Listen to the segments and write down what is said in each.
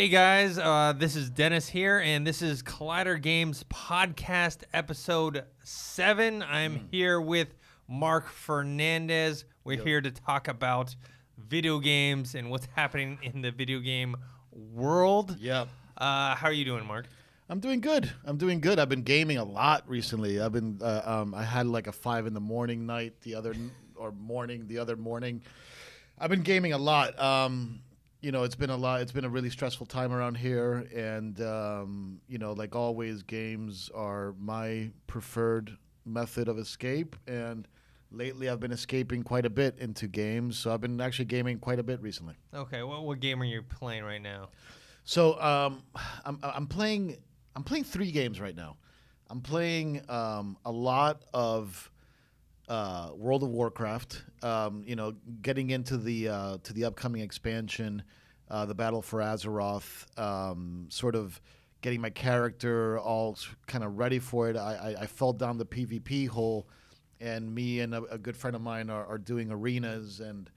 Hey guys, this is Dennis here, and this is Collider Games Podcast Episode 7. I'm here with Marc Fernandez. We're here to talk about video games and what's happening in the video game world. Yep. How are you doing, Marc? I'm doing good. I've been gaming a lot recently. I had like a 5 in the morning night the other morning. I've been gaming a lot. It's been a lot. It's been a really stressful time around here, and like always, games are my preferred method of escape. And lately, I've been escaping quite a bit into games. So I've been actually gaming quite a bit recently. Okay, what game are you playing right now? So I'm playing 3 games right now. I'm playing a lot of World of Warcraft. Getting into the upcoming expansion, the Battle for Azeroth. Sort of getting my character all kind of ready for it. I fell down the PvP hole, and me and a good friend of mine are doing arenas, and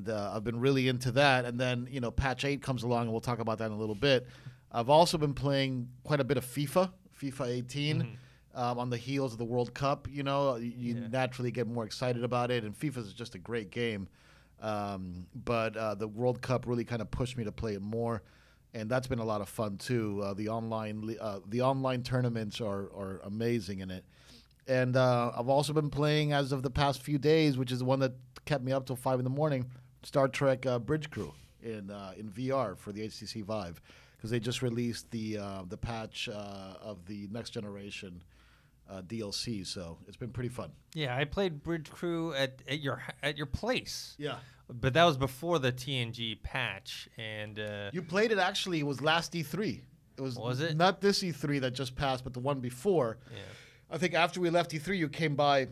I've been really into that. And then Patch 8 comes along, and we'll talk about that in a little bit. I've also been playing quite a bit of FIFA 18. Mm-hmm. On the heels of the World Cup, you naturally get more excited about it, and FIFA is just a great game. But the World Cup really kind of pushed me to play it more, and that's been a lot of fun too. The online tournaments are amazing in it, and I've also been playing as of the past few days, which is the one that kept me up till 5 in the morning. Star Trek Bridge Crew in VR for the HTC Vive, because they just released the patch of the Next Generation DLC, so it's been pretty fun. Yeah, I played Bridge Crew at your place. Yeah, but that was before the TNG patch, and you played it. Actually, it was last E3. Was it not this E3 that just passed, but the one before? Yeah, I think after we left E3, you came by,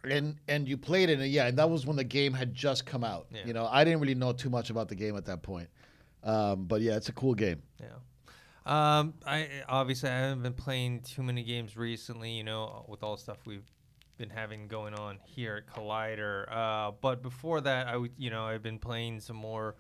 and you played it. And that was when the game had just come out. Yeah. I didn't really know too much about the game at that point, but yeah, it's a cool game. Yeah. I haven't been playing too many games recently, with all the stuff we've been having going on here at Collider. But before that, I've been playing some more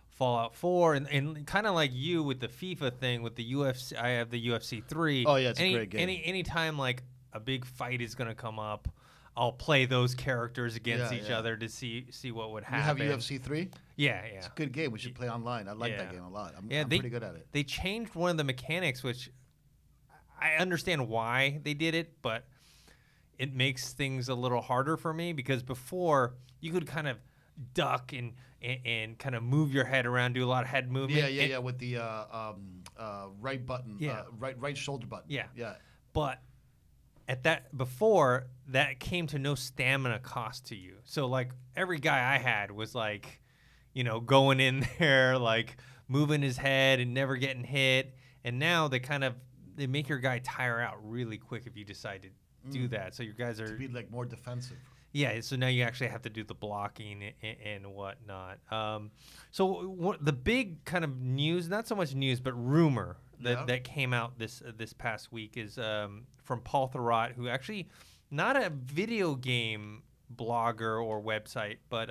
Fallout 4, and kind of like you with the FIFA thing with the UFC. I have the UFC 3. Oh yeah, it's a great game. Anytime like a big fight is gonna come up, I'll play those characters against each other to see what would happen. You have UFC 3? Yeah. It's a good game. We should play online. I like that game a lot. I'm pretty good at it. They changed one of the mechanics, which I understand why they did it, but it makes things a little harder for me, because before you could kind of duck and kind of move your head around, do a lot of head movement. Yeah, with the right button, right shoulder button. Yeah. But before that came to no stamina cost to you. So like every guy I had was like, going in there, like moving his head and never getting hit. And now they make your guy tire out really quick if you decide to do that. So your guys are to be like more defensive. Yeah. So now you actually have to do the blocking and whatnot. So the big kind of news, not so much news, but rumor that came out this past week is from Paul Thurrott, who actually not a video game blogger or website, but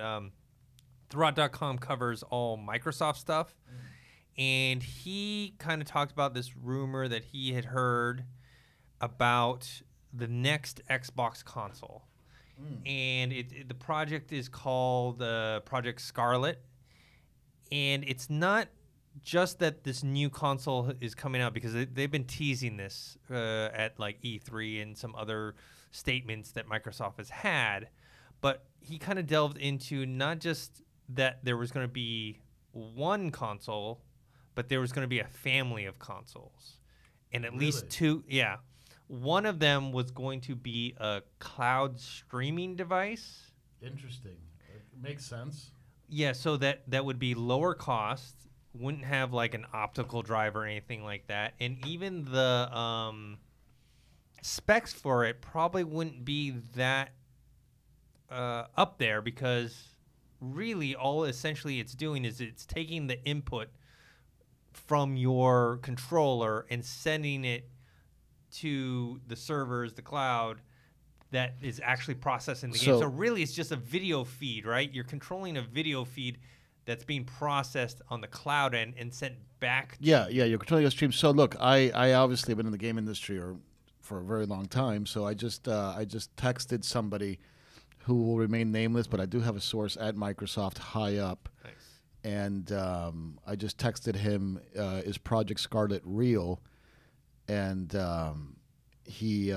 Thurrott.com covers all Microsoft stuff. And he kind of talked about this rumor that he had heard about the next Xbox console. And the project is called Project Scarlett. And it's not just that this new console is coming out, because they've been teasing this at like E3 and some other statements that Microsoft has had, but he kind of delved into not just that there was going to be one console, but there was going to be a family of consoles, and at least 2. Yeah, one of them was going to be a cloud streaming device. Interesting. It makes sense. Yeah, so that would be lower cost. Wouldn't have like an optical drive or anything like that, and even the specs for it probably wouldn't be that up there, because really all essentially it's doing is it's taking the input from your controller and sending it to the servers, the cloud, that is actually processing the game. So really it's just a video feed, right? You're controlling a video feed that's being processed on the cloud and sent back. Yeah, you're controlling your stream. So look, I obviously have been in the game industry for a very long time. So I just texted somebody who will remain nameless, but I do have a source at Microsoft high up. Nice. And I just texted him, is Project Scarlett real? And he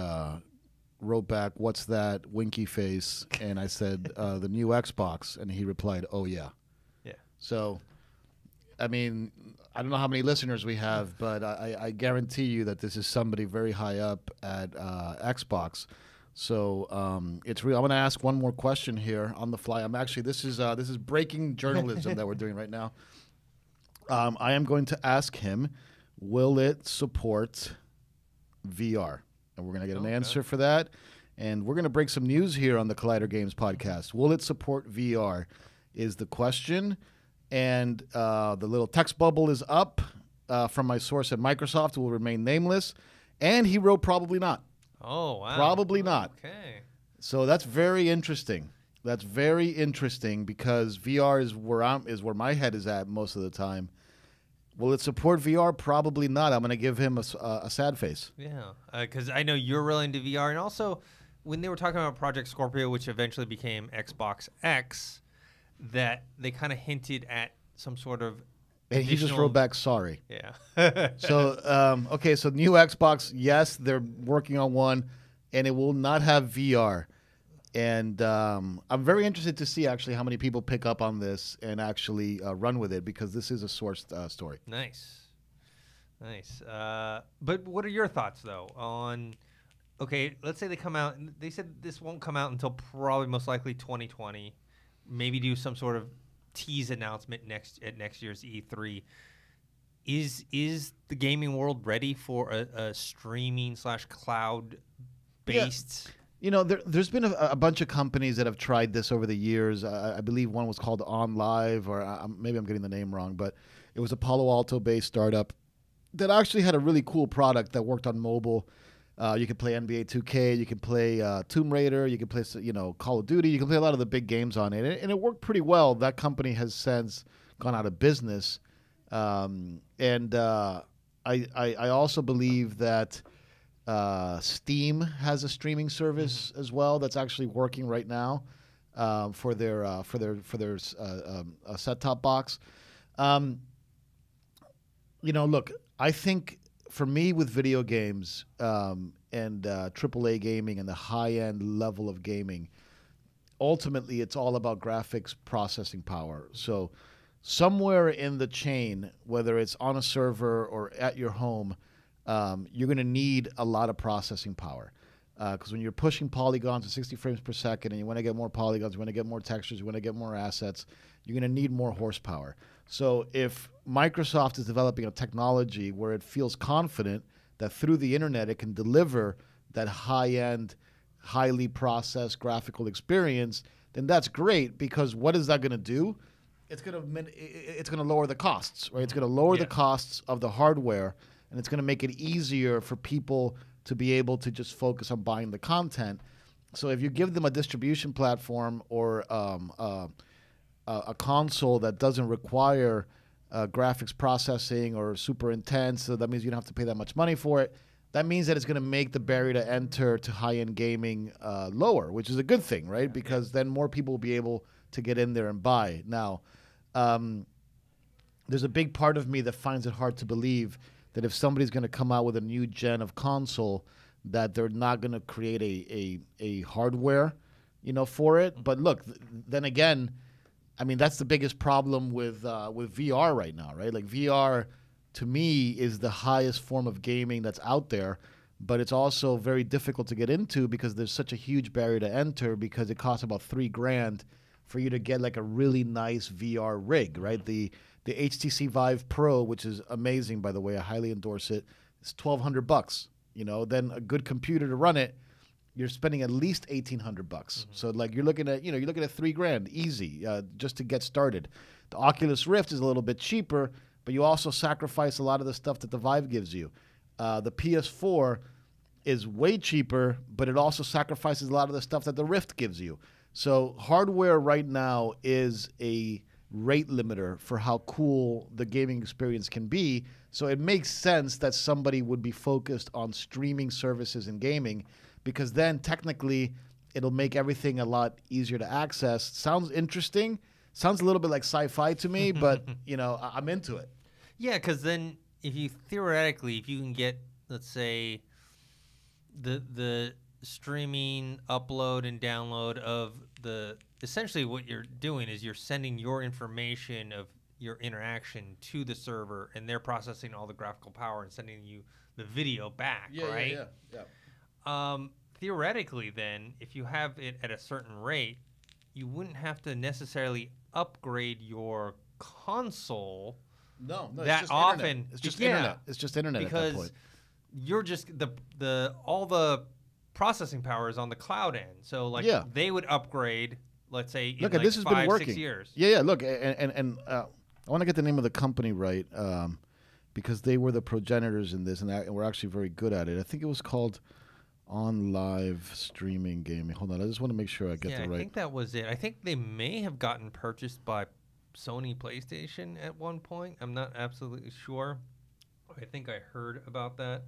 wrote back, what's that, winky face? And I said, the new Xbox. And he replied, oh, yeah. Yeah. So, I mean, I don't know how many listeners we have, but I guarantee you that this is somebody very high up at Xbox. So it's real. I'm going to ask one more question here on the fly. This is breaking journalism that we're doing right now. I am going to ask him, will it support VR? And we're going to get an answer for that. And we're going to break some news here on the Collider Games podcast. Will it support VR is the question. And the little text bubble is up from my source at Microsoft. It will remain nameless. And he wrote probably not. Oh, wow. Probably not. Okay. So that's very interesting. That's very interesting because VR is where my head is at most of the time. Will it support VR? Probably not. I'm going to give him a sad face. Yeah, because I know you're really into VR. And also, when they were talking about Project Scorpio, which eventually became Xbox X, that they kind of hinted at some sort of and he just wrote back, sorry. Yeah. So, okay, so new Xbox, yes, they're working on one, and it will not have VR. And I'm very interested to see, actually, how many people pick up on this and actually run with it, because this is a sourced story. Nice. But what are your thoughts, though, on, okay, let's say they come out, and they said this won't come out until probably most likely 2020, maybe do some sort of tease announcement at next year's E3. Is the gaming world ready for a streaming / cloud based? Yeah. You know, there's been a bunch of companies that have tried this over the years. I believe one was called OnLive, or maybe I'm getting the name wrong, but it was a Palo Alto based startup that actually had a really cool product that worked on mobile. You could play NBA 2K, you could play Tomb Raider, you could play Call of Duty, you can play a lot of the big games on it, and it worked pretty well. That company has since gone out of business, and I also believe that Steam has a streaming service as well that's actually working right now for their set-top box. Look, I think. For me, with video games and AAA gaming and the high-end level of gaming, ultimately it's all about graphics processing power. So somewhere in the chain, whether it's on a server or at your home, you're going to need a lot of processing power. Because when you're pushing polygons at 60 frames per second and you want to get more polygons, you want to get more textures, you want to get more assets, you're going to need more horsepower. So if Microsoft is developing a technology where it feels confident that through the internet it can deliver that high-end, highly processed graphical experience, then that's great, because what is that going to do? It's going to lower the costs, right? It's going to lower the costs of the hardware, and it's going to make it easier for people to be able to just focus on buying the content. So if you give them a distribution platform or a console that doesn't require graphics processing or super intense, so that means you don't have to pay that much money for it. That means that it's going to make the barrier to enter to high-end gaming lower, which is a good thing, right? Because then more people will be able to get in there and buy. Now, there's a big part of me that finds it hard to believe that if somebody's going to come out with a new gen of console, that they're not going to create a hardware, for it. But look, then again, I mean, that's the biggest problem with VR right now, right? Like VR, to me, is the highest form of gaming that's out there, but it's also very difficult to get into because there's such a huge barrier to enter, because it costs about $3,000 for you to get like a really nice VR rig, right? The HTC Vive Pro, which is amazing, by the way, I highly endorse it. It's $1,200. Then a good computer to run it, you're spending at least $1,800. So like you're looking at $3,000 easy just to get started. The Oculus Rift is a little bit cheaper, but you also sacrifice a lot of the stuff that the Vive gives you. The PS4 is way cheaper, but it also sacrifices a lot of the stuff that the Rift gives you. So hardware right now is a rate limiter for how cool the gaming experience can be. So it makes sense that somebody would be focused on streaming services and gaming, because then technically it'll make everything a lot easier to access. Sounds interesting. Sounds a little bit like sci-fi to me, but I'm into it. Yeah, because then if you can get, let's say, the streaming upload and download of essentially what you're doing is you're sending your information of your interaction to the server, and they're processing all the graphical power and sending you the video back, right? Yeah. Theoretically, then, if you have it at a certain rate, you wouldn't have to necessarily upgrade your console that often. It's just internet. It's just internet because at that point. You're just all the processing power is on the cloud end. So they would upgrade, let's say, in this has been working. 6 years. Yeah. Look, and I want to get the name of the company right, because they were the progenitors in this, and we're actually very good at it. I think it was called On Live Streaming Gaming. Hold on, I just want to make sure I get the right. I think that was it. I think they may have gotten purchased by Sony PlayStation at one point. I'm not absolutely sure. I think I heard about that.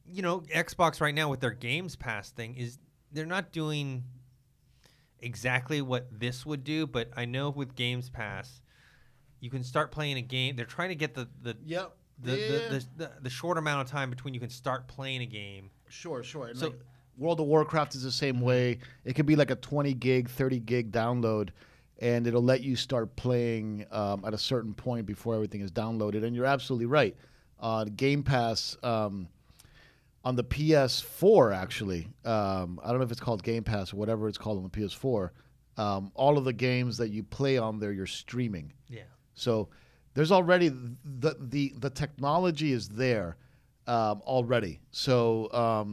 Xbox right now with their Games Pass thing they're not doing exactly what this would do, but I know with Games Pass, you can start playing a game. They're trying to get the short amount of time between you can start playing a game. Sure. So World of Warcraft is the same way. It could be like a 20 gig, 30 gig download, and it'll let you start playing at a certain point before everything is downloaded. And you're absolutely right. Game Pass on the PS4, actually, I don't know if it's called Game Pass or whatever it's called on the PS4, all of the games that you play on there, you're streaming. Yeah. So there's already the technology is there already. So I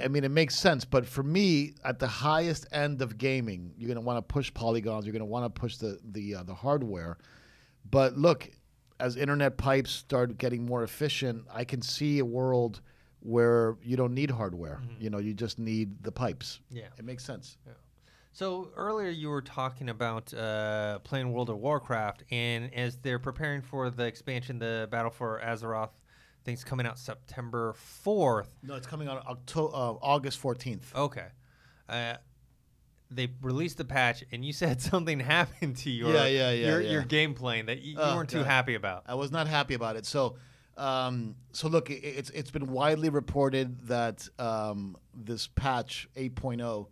mean, it makes sense. But for me, at the highest end of gaming, you're going to want to push polygons. You're going to want to push the hardware. But look, as internet pipes start getting more efficient, I can see a world where you don't need hardware. Mm-hmm. You just need the pipes. Yeah. It makes sense. Yeah. So earlier you were talking about playing World of Warcraft, and as they're preparing for the expansion, the Battle for Azeroth thing's coming out September 4th. No, it's coming out August 14th. Okay. They released the patch, and you said something happened to your game playing that you weren't too happy about. I was not happy about it. So look, it's been widely reported that this patch 8.0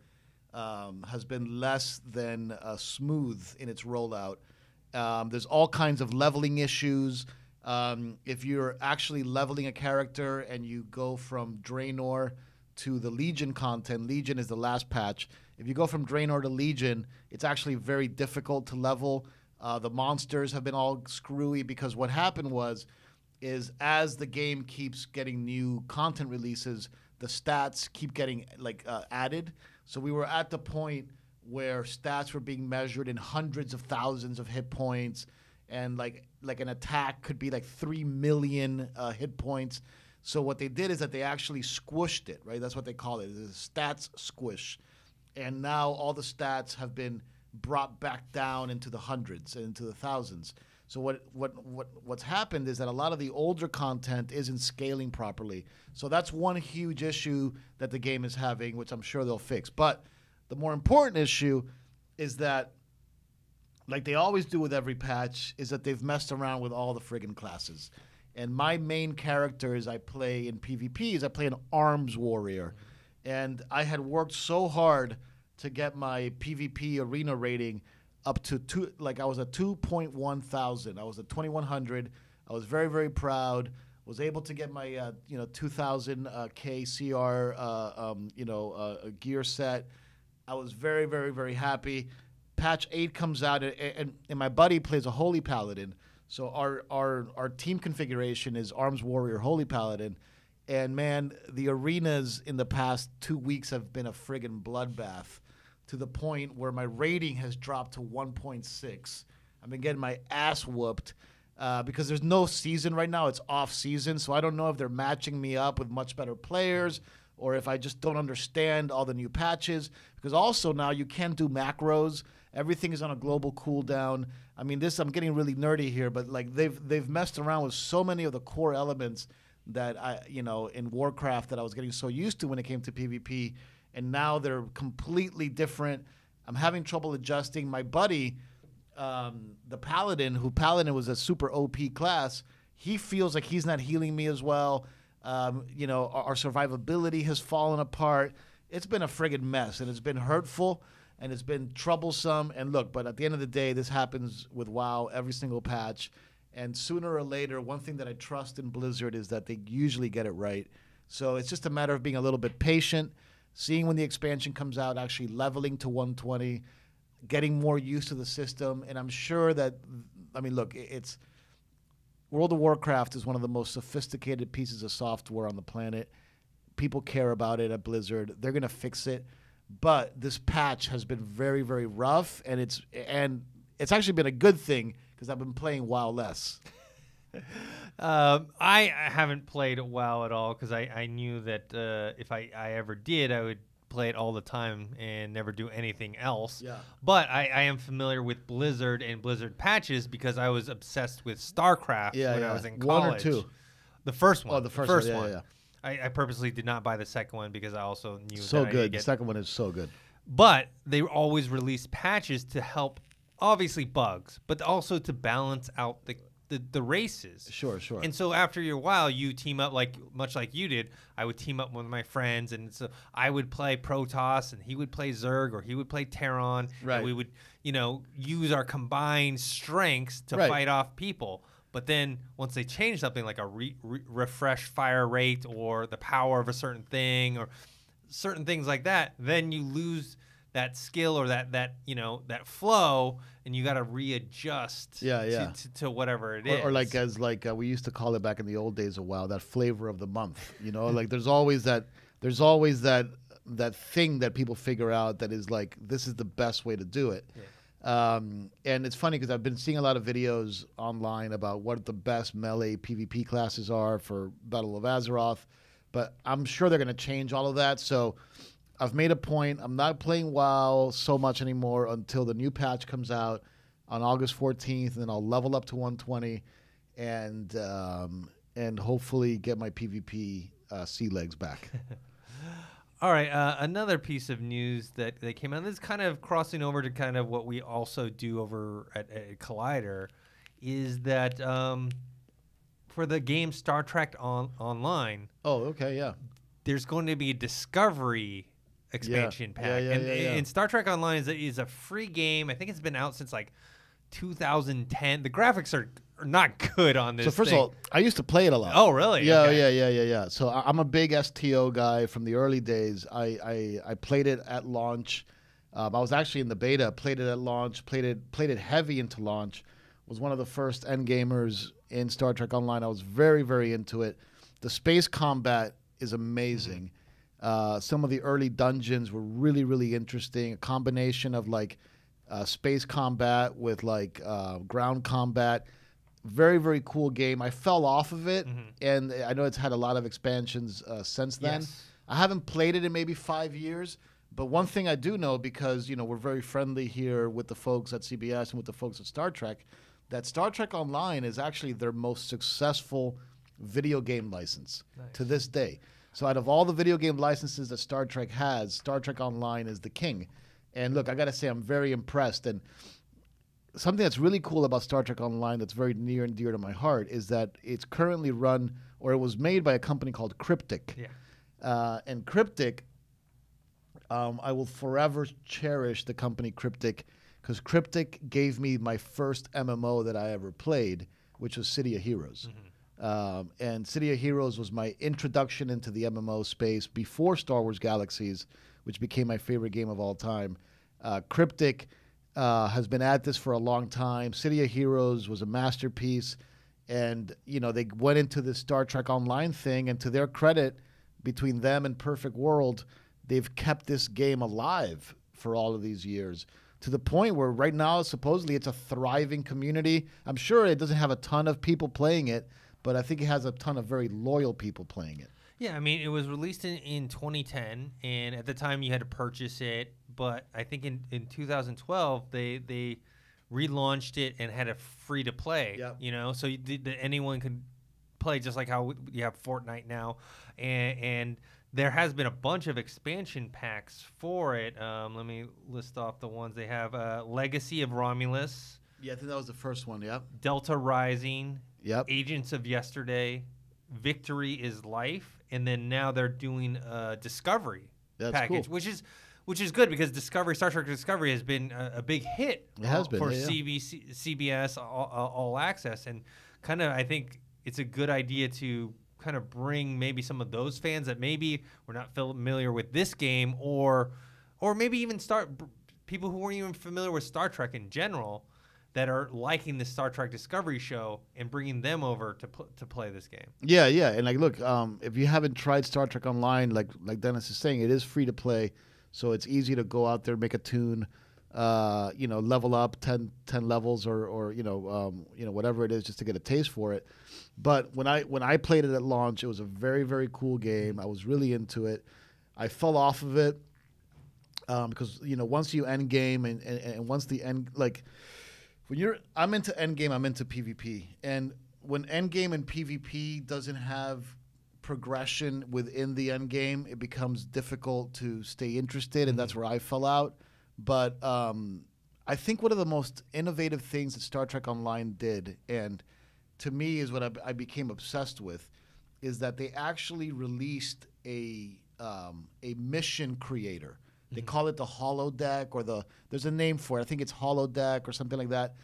has been less than smooth in its rollout. There's all kinds of leveling issues. If you're actually leveling a character and you go from Draenor to the Legion content, Legion is the last patch. If you go from Draenor to Legion, it's actually very difficult to level. The monsters have been all screwy because what happened is as the game keeps getting new content releases, the stats keep getting added. So we were at the point where stats were being measured in hundreds of thousands of hit points, and like an attack could be like 3 million hit points. So what they did is that they actually squished it, right? That's what they call it. It's a stats squish. And now all the stats have been brought back down into the hundreds and into the thousands. So what's happened is that a lot of the older content isn't scaling properly. So that's one huge issue that the game is having, which I'm sure they'll fix. But the more important issue is that, like they always do with every patch, is that they've messed around with all the friggin' classes. And my main characters I play in PvP is I play an arms warrior. And I had worked so hard to get my PvP arena rating up to I was at 2.1 thousand. I was at 2100. I was very, very proud. Was able to get my 2000 K CR gear set. I was very, very, very happy. Patch 8 comes out, and my buddy plays a Holy Paladin. So our team configuration is Arms Warrior Holy Paladin. And man, the arenas in the past 2 weeks have been a friggin' bloodbath, to the point where my rating has dropped to 1.6. I've been getting my ass whooped because there's no season right now. It's off season, so I don't know if they're matching me up with much better players or if I just don't understand all the new patches. Because also now you can't do macros. Everything is on a global cooldown. I mean, I'm getting really nerdy here, but like they've messed around with so many of the core elements that in Warcraft that I was getting so used to when it came to PvP, and now they're completely different. I'm having trouble adjusting. My buddy, the Paladin, Paladin was a super OP class, he feels like he's not healing me as well. Our survivability has fallen apart. It's been a friggin' mess, and it's been hurtful, and it's been troublesome. And look, but at the end of the day, this happens with WoW every single patch. And sooner or later, one thing that I trust in Blizzard is that they usually get it right. So it's just a matter of being a little bit patient, seeing when the expansion comes out, actually leveling to 120, getting more used to the system. And I'm sure that, look, it's World of Warcraft is one of the most sophisticated pieces of software on the planet. People care about it at Blizzard. They're going to fix it. But this patch has been very, very rough, and it's actually been a good thing because I've been playing WoW less. I haven't played WoW at all because I knew that if I ever did, I would play it all the time and never do anything else. Yeah. But I am familiar with Blizzard and Blizzard patches because I was obsessed with StarCraft when I was in college. 1 or 2? The first one. Oh, the first one. Yeah. I purposely did not buy the second one because I also knew so that good. The second one is so good. But they always release patches to help, obviously, bugs, but also to balance out the races. Sure. And so after your while, you team up much like you did. I would team up with my friends, and so I would play Protoss, and he would play Zerg, or he would play Terran. Right. And we would, use our combined strengths to fight off people. But then once they change something like a refresh fire rate or the power of a certain thing or certain things like that, then you lose that skill or that flow, and you got to readjust to whatever it is. Or like we used to call it back in the old days of WoW, that flavor of the month. Like there's always that thing that people figure out that is like, this is the best way to do it. Yeah. And it's funny because I've been seeing a lot of videos online about what the best melee PvP classes are for Battle of Azeroth, but I'm sure they're going to change all of that. So I've made a point. I'm not playing WoW so much anymore until the new patch comes out on August 14th, and then I'll level up to 120 and hopefully get my PvP sea legs back. All right, another piece of news that came out, this is kind of crossing over to kind of what we also do over at Collider, is that for the game Star Trek Online. Oh, okay, yeah. There's going to be a Discovery expansion pack. And Star Trek Online is a free game. I think it's been out since like 2010. The graphics are not good on this. So first of all, I used to play it a lot. Oh, really? Yeah, okay. yeah. So I'm a big STO guy from the early days. I played it at launch. I was actually in the beta. Played it at launch. Played it heavy into launch. Was one of the first end gamers in Star Trek Online. I was very, very into it. The space combat is amazing. Some of the early dungeons were really, really interesting. A combination of like space combat with like ground combat. Very, very cool game. I fell off of it, and I know it's had a lot of expansions since then. Yes. I haven't played it in maybe 5 years, but one thing I do know, because we're very friendly here with the folks at CBS and with the folks at Star Trek, that Star Trek Online is actually their most successful video game license to this day. So out of all the video game licenses that Star Trek has, Star Trek Online is the king. And look, I got to say, I'm very impressed. And something that's really cool about Star Trek Online that's very near and dear to my heart is that it's currently run, or it was made by a company called Cryptic. Yeah. And Cryptic, I will forever cherish the company Cryptic, because Cryptic gave me my first MMO that I ever played, which was City of Heroes. And City of Heroes was my introduction into the MMO space before Star Wars Galaxies, which became my favorite game of all time. Cryptic has been at this for a long time. City of Heroes was a masterpiece, and they went into this Star Trek Online thing, and to their credit, between them and Perfect World, they've kept this game alive for all of these years, to the point where right now supposedly it's a thriving community. I'm sure it doesn't have a ton of people playing it, but I think it has a ton of very loyal people playing it. Yeah, I mean, it was released in 2010, and at the time you had to purchase it. But I think in 2012 they relaunched it and had a free to play. Yep. You know, so anyone could play, just like how you have Fortnite now, and there has been a bunch of expansion packs for it. Let me list off the ones they have: Legacy of Romulus. Yeah, I think that was the first one. Yep. Delta Rising. Yep. Agents of Yesterday. Victory is Life, and then now they're doing a Discovery package, cool. which is good because Star Trek Discovery has been a big hit. It has been for yeah. CBS All Access, and kind of I think it's a good idea to kind of bring maybe some of those fans that maybe were not familiar with this game, or maybe even people who weren't even familiar with Star Trek in general, that are liking the Star Trek Discovery show, and bringing them over to play this game. Yeah, and like, look, if you haven't tried Star Trek Online, like Dennis is saying, it is free to play, so it's easy to go out there, make a tune, level up 10 levels or whatever it is, just to get a taste for it. But when I played it at launch, it was a very, very cool game. I was really into it. I fell off of it because once you end game and once the end, like, I'm into endgame, I'm into PvP. And when endgame and PvP doesn't have progression within the endgame, it becomes difficult to stay interested, and that's where I fell out. But I think one of the most innovative things that Star Trek Online did, and to me is what I became obsessed with, is that they actually released a mission creator. They call it the holodeck, or there's a name for it. I think it's holodeck or something like that.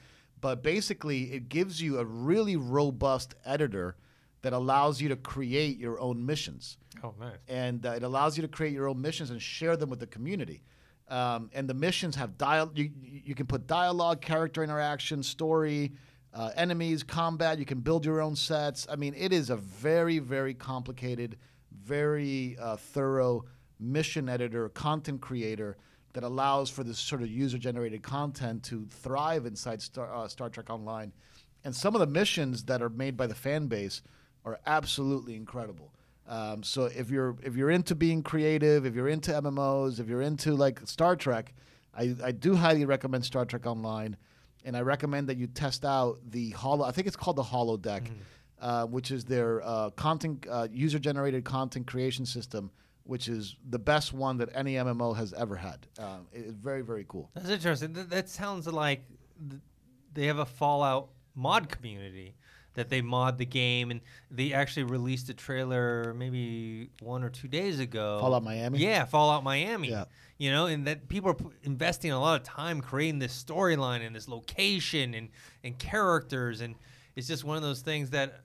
But basically, it gives you a really robust editor that allows you to create your own missions. Oh, nice. And it allows you to create your own missions and share them with the community. And the missions have you can put dialogue, character interaction, story, enemies, combat. You can build your own sets. I mean, it is a very, very complicated, very thorough mission editor, content creator that allows for this sort of user-generated content to thrive inside Star Trek Online. And some of the missions that are made by the fan base are absolutely incredible. So if you're into being creative, if you're into MMOs, if you're into like Star Trek, I do highly recommend Star Trek Online, and I recommend that you test out I think it's called the holodeck, which is their content user-generated content creation system, which is the best one that any MMO has ever had. It's very, very cool. That's interesting. That sounds like they have a Fallout mod community that they mod the game, and they actually released a trailer maybe 1 or 2 days ago. Fallout Miami? Yeah, Fallout Miami. Yeah. And that people are investing a lot of time creating this storyline and this location and characters, and it's just one of those things that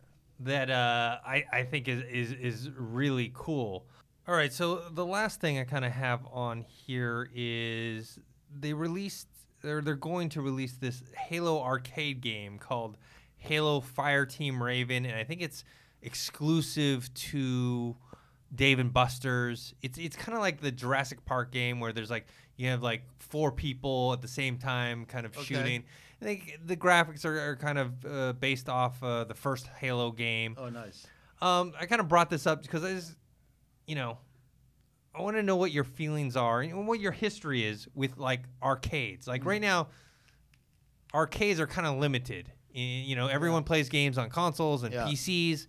I think is really cool. All right, so the last thing I kind of have on here is they're going to release this Halo arcade game called Halo Fireteam Raven, and I think it's exclusive to Dave & Buster's. It's kind of like the Jurassic Park game where there's like you have like 4 people at the same time kind of shooting. I think the graphics are kind of based off the first Halo game. Oh, nice. I kind of brought this up because I want to know what your feelings are and what your history is with like arcades. Like right now, arcades are kind of limited. Everyone plays games on consoles and PCs.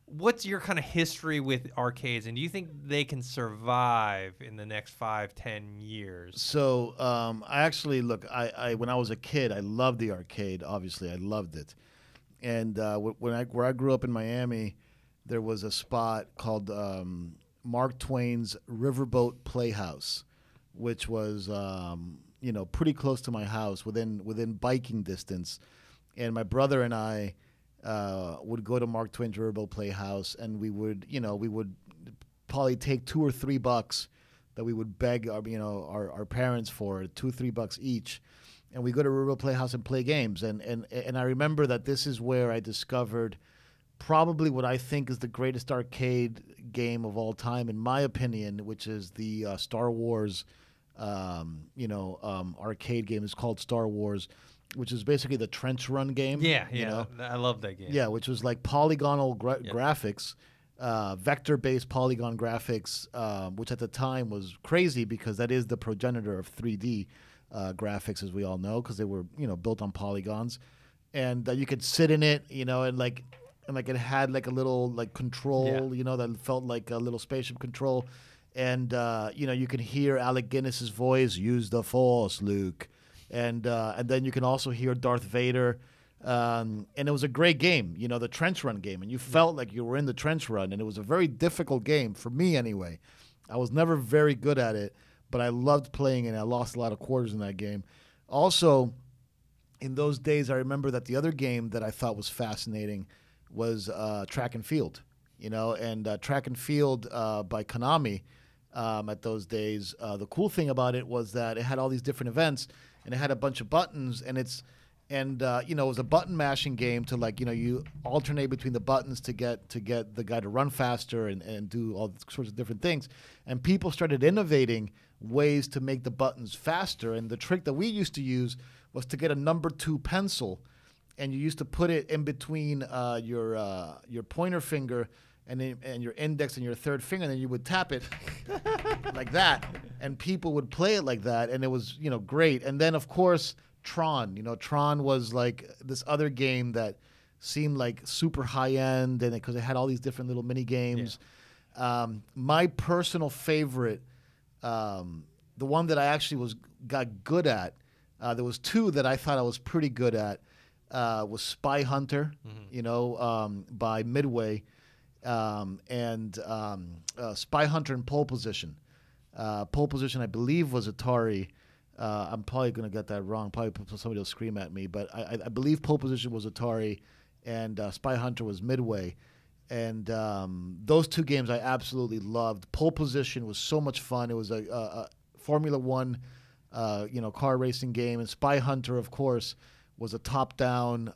What's your kind of history with arcades, and do you think they can survive in the next 5-10 years? So I actually I when I was a kid, I loved the arcade. Obviously, I loved it. And where I grew up in Miami, there was a spot called Mark Twain's Riverboat Playhouse, which was pretty close to my house, within biking distance. And my brother and I would go to Mark Twain's Riverboat Playhouse, and we would probably take $2 or $3 that we would beg our parents for, $2 or $3 each, and we go to Riverboat Playhouse and play games. And I remember that this is where I discovered probably what I think is the greatest arcade game of all time, in my opinion, which is the Star Wars, arcade game. It's called Star Wars, which is basically the trench run game. Yeah. I love that game. Yeah, which was like polygonal graphics, vector-based polygon graphics, which at the time was crazy because that is the progenitor of 3D graphics, as we all know, because they were built on polygons, and you could sit in it, and it had like a little like control, that felt like a little spaceship control, and you can hear Alec Guinness's voice, "Use the Force, Luke," and then you can also hear Darth Vader. And it was a great game, the trench run game, and you felt like you were in the trench run, and it was a very difficult game for me anyway. I was never very good at it, but I loved playing it, and I lost a lot of quarters in that game. Also, in those days, I remember that the other game that I thought was fascinating was Track and Field, and Track and Field by Konami at those days. The cool thing about it was that it had all these different events, and it had a bunch of buttons, and it was a button mashing game to you alternate between the buttons to get the guy to run faster and do all sorts of different things. And people started innovating ways to make the buttons faster. And the trick that we used to use was to get a number 2 pencil, and you used to put it in between your pointer finger and your index and your third finger, and then you would tap it like that, and people would play it like that, and it was great. And then of course Tron. Tron was like this other game that seemed like super high end, and because it had all these different little mini games. Yeah. My personal favorite, the one that I actually got good at, there was 2 that I thought I was pretty good at, was Spy Hunter, by Midway, and Spy Hunter and Pole Position. Pole Position, I believe, was Atari. I'm probably going to get that wrong. Probably somebody will scream at me. But I believe Pole Position was Atari, and Spy Hunter was Midway. And those 2 games I absolutely loved. Pole Position was so much fun. It was a Formula One, car racing game. And Spy Hunter, of course, was a top-down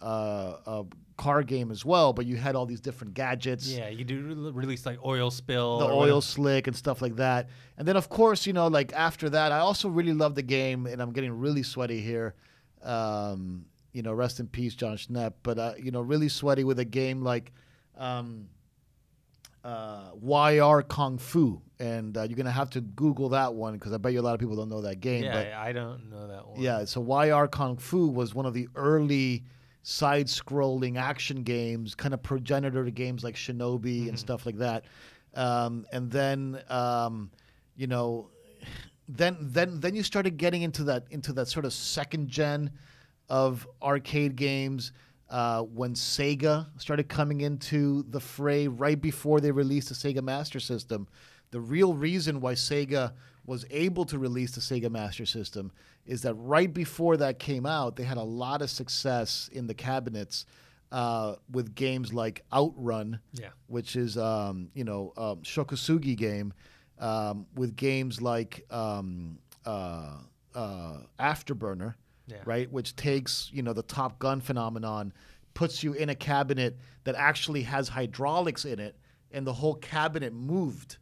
car game as well, but you had all these different gadgets. Yeah, you do release like oil spill. The oil slick and stuff like that. And then, of course, after that, I also really loved the game, and I'm getting really sweaty here. Rest in peace, John Schnepp. But, really sweaty with a game like YR Kung Fu. And you're going to have to Google that one because I bet you a lot of people don't know that game. Yeah, but, I don't know that one. Yeah, so YR Kung Fu was one of the early side-scrolling action games, kind of progenitor to games like Shinobi and stuff like that. And then, then you started getting into that sort of second gen of arcade games when Sega started coming into the fray right before they released the Sega Master System. The real reason why Sega was able to release the Sega Master System is that right before that came out, they had a lot of success in the cabinets with games like Outrun, which is Shokusugi game, with games like Afterburner, right, which takes the Top Gun phenomenon, puts you in a cabinet that actually has hydraulics in it, and the whole cabinet moved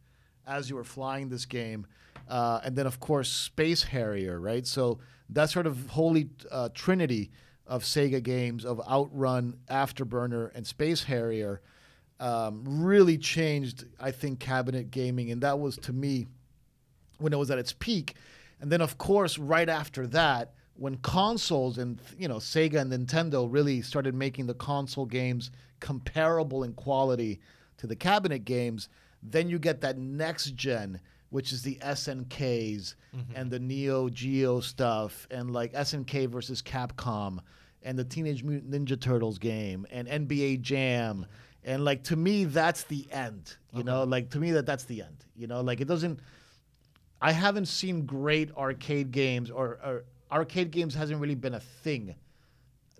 as you were flying this game. And then, of course, Space Harrier, right? So that sort of holy trinity of Sega games of Outrun, Afterburner, and Space Harrier really changed, I think, cabinet gaming. And that was, to me, when it was at its peak. And then, of course, right after that, when consoles and, Sega and Nintendo really started making the console games comparable in quality to the cabinet games, then you get that next gen, which is the SNKs and the Neo Geo stuff, and like SNK versus Capcom, and the Teenage Mutant Ninja Turtles game, and NBA Jam, and like to me that's the end. To me that's the end. It doesn't. I haven't seen great arcade games, or arcade games hasn't really been a thing,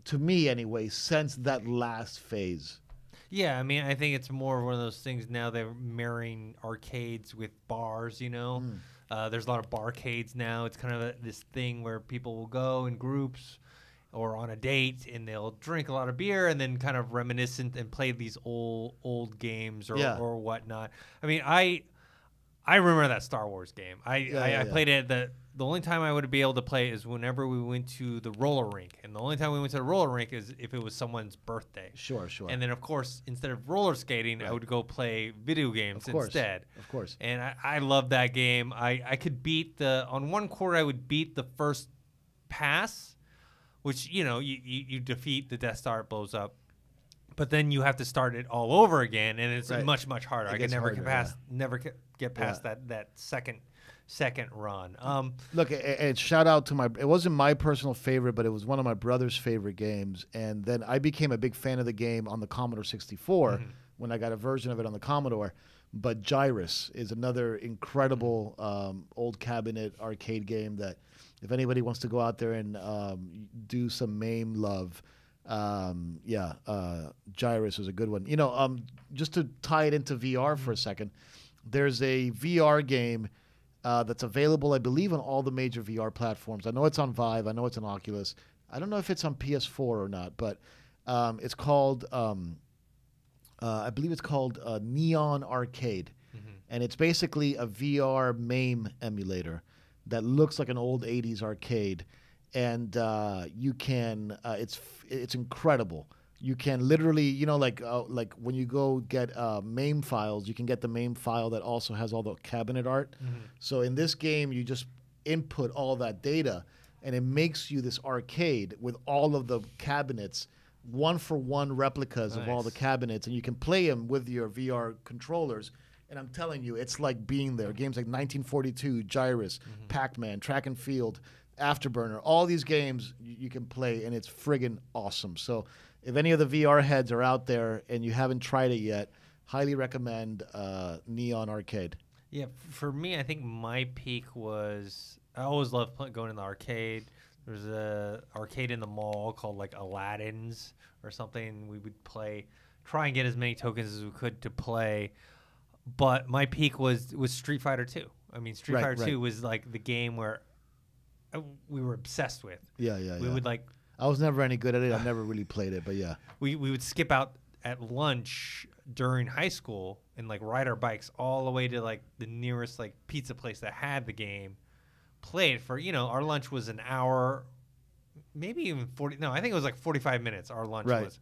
to me anyway, since that last phase. Yeah, I mean, I think it's more one of those things now. They're marrying arcades with bars, There's a lot of barcades now. It's kind of this thing where people will go in groups or on a date, and they'll drink a lot of beer and then kind of reminiscent and play these old games or whatnot. I mean, I remember that Star Wars game. I played it at the only time I would be able to play is whenever we went to the roller rink. And the only time we went to the roller rink is if it was someone's birthday. Sure. And then, of course, instead of roller skating, I would go play video games instead. Of course. And I love that game. I could beat on one quarter, I would beat the first pass, which, you defeat the Death Star, it blows up. But then you have to start it all over again, and it's much, much harder. I can never get past that second run. Look, and shout out to it wasn't my personal favorite, but it was one of my brother's favorite games. And then I became a big fan of the game on the Commodore 64 when I got a version of it on the Commodore. But Gyrus is another incredible old cabinet arcade game that if anybody wants to go out there and do some MAME love, Gyrus is a good one. Just to tie it into VR for a second, there's a VR game that's available, I believe, on all the major VR platforms. I know it's on Vive. I know it's on Oculus. I don't know if it's on PS4 or not, but it's called, I believe it's called Neon Arcade. And it's basically a VR MAME emulator that looks like an old 80s arcade. And you can, it's incredible. You can literally, like when you go get MAME files, you can get the MAME file that also has all the cabinet art. So in this game, you just input all that data, and it makes you this arcade with all of the cabinets, one-for-one replicas of all the cabinets, and you can play them with your VR controllers. And I'm telling you, it's like being there. Games like 1942, Gyrus, Pac-Man, Track and Field, Afterburner, all these games you can play, and it's friggin' awesome. So if any of the VR heads are out there and you haven't tried it yet, highly recommend Neon Arcade. Yeah, for me, I think my peak was, I always loved going in the arcade. There's a arcade in the mall called like Aladdin's or something. We would try and get as many tokens as we could to play. But my peak was Street Fighter 2. I mean, Street Fighter 2 was like the game where we were obsessed with. We would like. I was never any good at it. I never really played it, but yeah. We would skip out at lunch during high school and like ride our bikes all the way to like the nearest like pizza place that had the game. Played for, our lunch was an hour, maybe even 40. No, I think it was like 45 minutes. Our lunch was.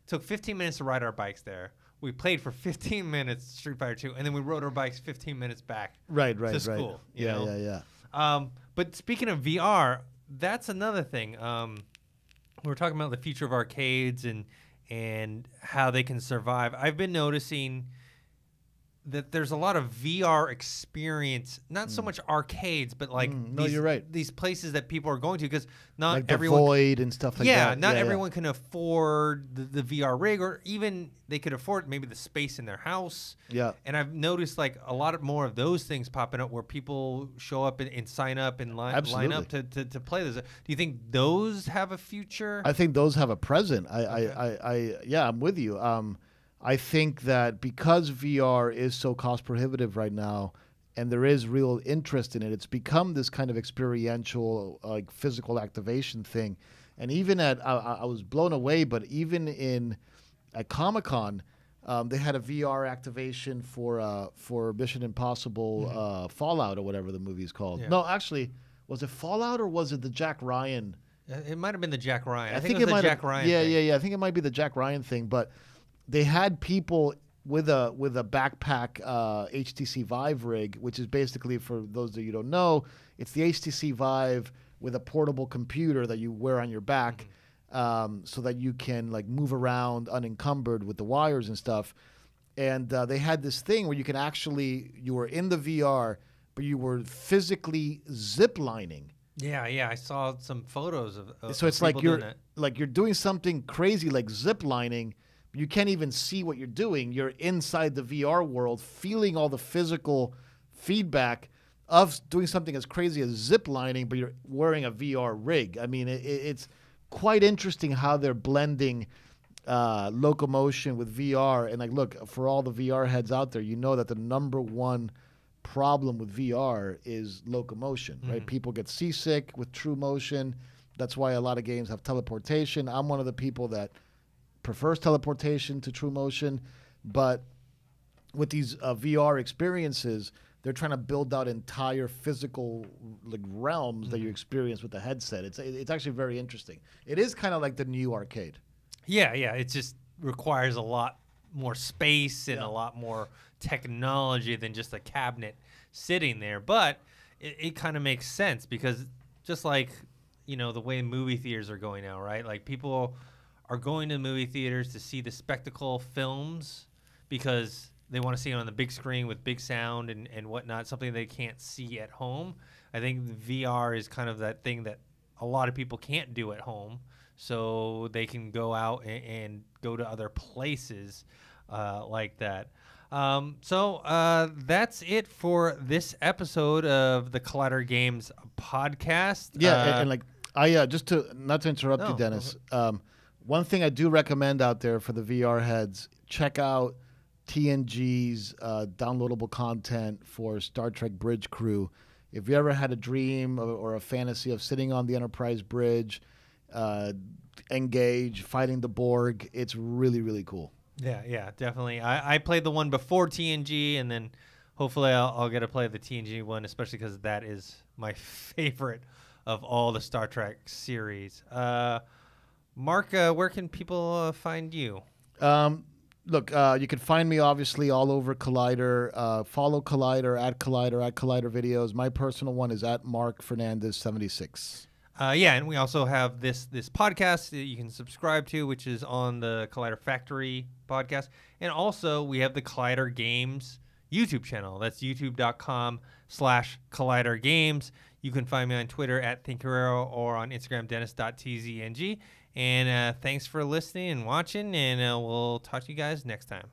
Took 15 minutes to ride our bikes there. We played for 15 minutes Street Fighter 2, and then we rode our bikes 15 minutes back to school. Yeah. But speaking of VR, that's another thing. We were talking about the future of arcades and how they can survive. I've been noticing that there's a lot of VR experience, not so much arcades, but like you're right. These places that people are going to, because not like everyone the Void and stuff like that. Not everyone can afford the VR rig, or even they could afford maybe the space in their house. Yeah. And I've noticed like a lot more of those things popping up where people show up and sign up and line up to play this. Do you think those have a future? I think those have a present. I'm with you. I think that because VR is so cost prohibitive right now, and there is real interest in it, it's become this kind of experiential, like physical activation thing. And even I was blown away, but even at Comic-Con, they had a VR activation for Mission Impossible Fallout or whatever the movie is called. Yeah. No, actually, was it Fallout or was it the Jack Ryan? It might have been the Jack Ryan. I think it was the Jack Ryan thing. Yeah. I think it might be the Jack Ryan thing, but they had people with a backpack HTC Vive rig, which is basically, for those of you who don't know, it's the HTC Vive with a portable computer that you wear on your back, so that you can like move around unencumbered with the wires and stuff. And they had this thing where you were in the VR, but you were physically ziplining. Yeah, I saw some photos of so it's like you're doing something crazy like ziplining. You can't even see what you're doing. You're inside the VR world, feeling all the physical feedback of doing something as crazy as ziplining, but you're wearing a VR rig. I mean, it's quite interesting how they're blending locomotion with VR. And like, look, for all the VR heads out there, you know that the number one problem with VR is locomotion, right? People get seasick with true motion. That's why a lot of games have teleportation. I'm one of the people that prefers teleportation to true motion, but with these VR experiences, they're trying to build out entire physical like realms that you experience with the headset. It's actually very interesting. It is kind of like the new arcade. Yeah. It just requires a lot more space and a lot more technology than just a cabinet sitting there. But it kind of makes sense because just like, the way movie theaters are going now, right? Like people are going to movie theaters to see the spectacle films because they want to see it on the big screen with big sound and whatnot, something they can't see at home. I think VR is kind of that thing that a lot of people can't do at home, so they can go out and go to other places like that. So that's it for this episode of the Collider Games podcast. Yeah, and like just to not to interrupt you, Dennis. One thing I do recommend out there for the VR heads, check out TNG's downloadable content for Star Trek Bridge Crew. If you ever had a dream or a fantasy of sitting on the Enterprise bridge, engage, fighting the Borg, it's really, really cool. Yeah, definitely. I played the one before TNG, and then hopefully I'll get to play the TNG one, especially because that is my favorite of all the Star Trek series. Marc, where can people find you? Look, you can find me obviously all over Collider. Follow Collider at Collider Videos. My personal one is at Marc Fernandez 76. And we also have this podcast that you can subscribe to, which is on the Collider Factory podcast. And also we have the Collider Games YouTube channel. That's youtube.com/Collider Games. You can find me on Twitter at Thinkerero or on Instagram, dennis.tzng. And thanks for listening and watching, and we'll talk to you guys next time.